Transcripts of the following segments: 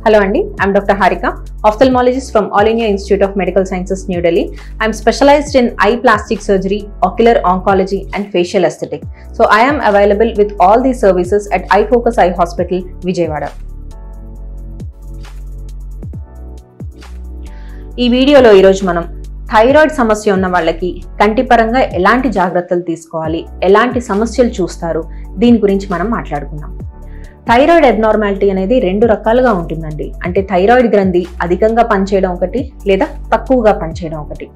Hello Andy, I'm Dr. Harika, ophthalmologist from All India Institute of Medical Sciences, New Delhi. I'm specialized in eye plastic surgery, ocular oncology and facial aesthetic. So I am available with all these services at Eye Focus Eye Hospital, Vijayawada. ఈ వీడియోలో ఈరోజు మనం thyroid సమస్య ఉన్న వాళ్ళకి కంటి పరంగా ఎలాంటి జాగ్రత్తలు తీసుకోవాలి, ఎలాంటి సమస్యలు చూస్తారు, దీని గురించి మనం మాట్లాడుకుందాం. థైరాయిడ్ అబ్నార్మాలిటీ అనేది రెండు రకాలుగా ఉంటుందండి. అంటే థైరాయిడ్ గ్రంథి అధికంగా పనిచేయడం ఒకటి, లేదా తక్కువగా పనిచేయడం ఒకటి.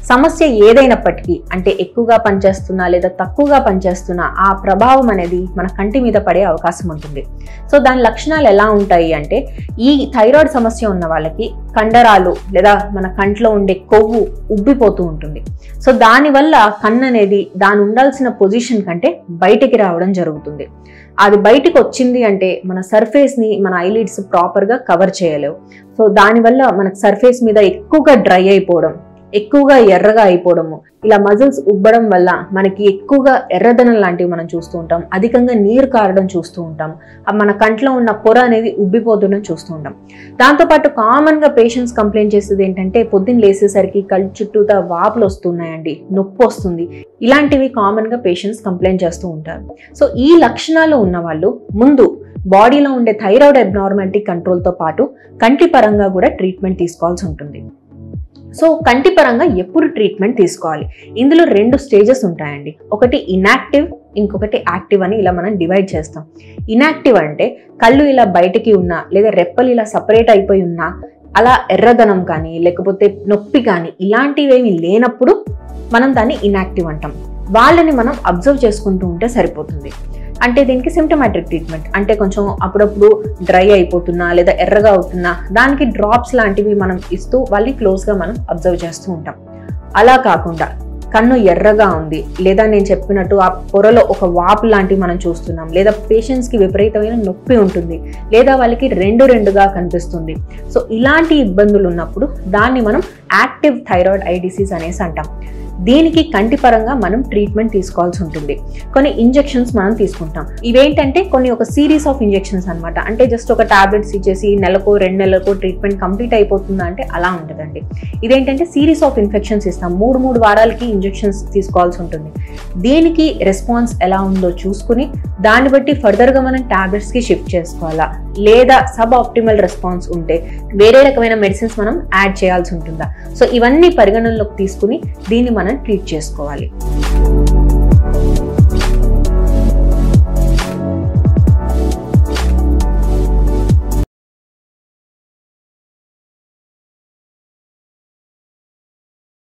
సమస్య ఏదైనప్పటికీ, అంటే ఎక్కువగా పనిచేస్తున్నా లేదా తక్కువగా పనిచేస్తున్నా ఆ ప్రభావం అనేది మన కంటి మీద పడే అవకాశం ఉంటుంది. సో దాని లక్షణాలు ఎలా ఉంటాయి అంటే, ఈ థైరాయిడ్ సమస్య ఉన్న వాళ్ళకి కండరాలు లేదా మన కంట్లో ఉండే కొవ్వు ఉబ్బిపోతూ ఉంటుంది. సో దానివల్ల కన్ను అనేది దాని ఉండాల్సిన పొజిషన్ కంటే బయటికి రావడం జరుగుతుంది. అది బయటికి వచ్చింది అంటే మన సర్ఫేస్ ని మన ఐలిడ్స్ ప్రాపర్ గా కవర్ చేయలేవు. సో దానివల్ల మనకు సర్ఫేస్ మీద ఎక్కువగా డ్రై అయిపోవడం, ఎక్కువగా ఎర్రగా అయిపోవడము, ఇలా మజిల్స్ ఉబ్బడం వల్ల మనకి ఎక్కువగా ఎర్రదనం లాంటివి మనం చూస్తూ ఉంటాం. అధికంగా నీరు కారడం చూస్తూ ఉంటాం. మన కంట్లో ఉన్న పొర అనేది ఉబ్బిపోతుండడం చూస్తూ ఉంటాం. దాంతోపాటు కామన్ గా పేషెంట్స్ కంప్లైంట్ చేసేది ఏంటంటే, పొద్దున్న లేసేసరికి కళ్ళు చుట్టూతా వాపులు వస్తున్నాయండి, నొప్పి వస్తుంది, ఇలాంటివి కామన్ గా పేషెంట్స్ కంప్లైంట్ చేస్తూ ఉంటారు. సో ఈ లక్షణాలు ఉన్న వాళ్ళు ముందు బాడీలో ఉండే థైరాయిడ్ అబ్నార్మాలిటీ కంట్రోల్తో పాటు కంటి పరంగా కూడా ట్రీట్మెంట్ తీసుకోవాల్సి ఉంటుంది. సో కంటి పరంగా ఎప్పుడు ట్రీట్మెంట్ తీసుకోవాలి? ఇందులో రెండు స్టేజెస్ ఉంటాయండి. ఒకటి ఇన్యాక్టివ్, ఇంకొకటి యాక్టివ్ అని ఇలా మనం డివైడ్ చేస్తాం. ఇన్యాక్టివ్ అంటే కళ్ళు ఇలా బయటికి ఉన్నా లేదా రెప్పలు ఇలా సపరేట్ అయిపోయి ఉన్నా, అలా ఎర్రదనం కానీ లేకపోతే నొప్పి కానీ ఇలాంటివేమీ లేనప్పుడు మనం దాన్ని ఇన్యాక్టివ్ అంటాం. వాళ్ళని మనం అబ్జర్వ్ చేసుకుంటూ ఉంటే సరిపోతుంది. అంటే దీనికి సిమ్టమాటిక్ ట్రీట్మెంట్, అంటే కొంచెం అప్పుడప్పుడు డ్రై అయిపోతున్నా లేదా ఎర్రగా అవుతున్నా దానికి డ్రాప్స్ లాంటివి మనం ఇస్తూ వాళ్ళని క్లోజ్గా మనం అబ్జర్వ్ చేస్తూ ఉంటాం. అలా కాకుండా కన్ను ఎర్రగా ఉంది, లేదా నేను చెప్పినట్టు ఆ పొరలో ఒక వాపు లాంటివి మనం చూస్తున్నాం, లేదా పేషెంట్స్కి విపరీతమైన నొప్పి ఉంటుంది, లేదా వాళ్ళకి రెండుగా కనిపిస్తుంది. సో ఇలాంటి ఇబ్బందులు ఉన్నప్పుడు దాన్ని మనం యాక్టివ్ థైరాయిడ్ ఐ డిసీజ్ అనేసి అంటాం. దీనికి కంటి పరంగా మనం ట్రీట్మెంట్ తీసుకోవాల్సి ఉంటుంది. కొన్ని ఇంజెక్షన్స్ మనం తీసుకుంటాం. ఇవేంటంటే కొన్ని ఒక సిరీస్ ఆఫ్ ఇంజెక్షన్స్ అనమాట. అంటే జస్ట్ ఒక టాబ్లెట్స్ ఇచ్చేసి నెలకో 2 నెలలకో ట్రీట్మెంట్ కంప్లీట్ అయిపోతుందా అంటే అలా ఉంటుందండి. ఇదేంటంటే సిరీస్ ఆఫ్ ఇన్ఫెక్షన్స్ ఇస్తాం. 3 వారాలకి ఇంజెక్షన్స్ తీసుకోవాల్సి ఉంటుంది. దీనికి రెస్పాన్స్ ఎలా ఉందో చూసుకుని దాన్ని బట్టి ఫర్దర్గా మనం టాబ్లెట్స్కి షిఫ్ట్ చేసుకోవాలా, లేదా సబ్ ఆప్టిమల్ రెస్పాన్స్ ఉంటే వేరే రకమైన మెడిసిన్స్ మనం యాడ్ చేయాల్సి ఉంటుందా. సో ఇవన్నీ పరిగణనలోకి తీసుకుని దీన్ని మనం ట్రీట్ చేసుకోవాలి.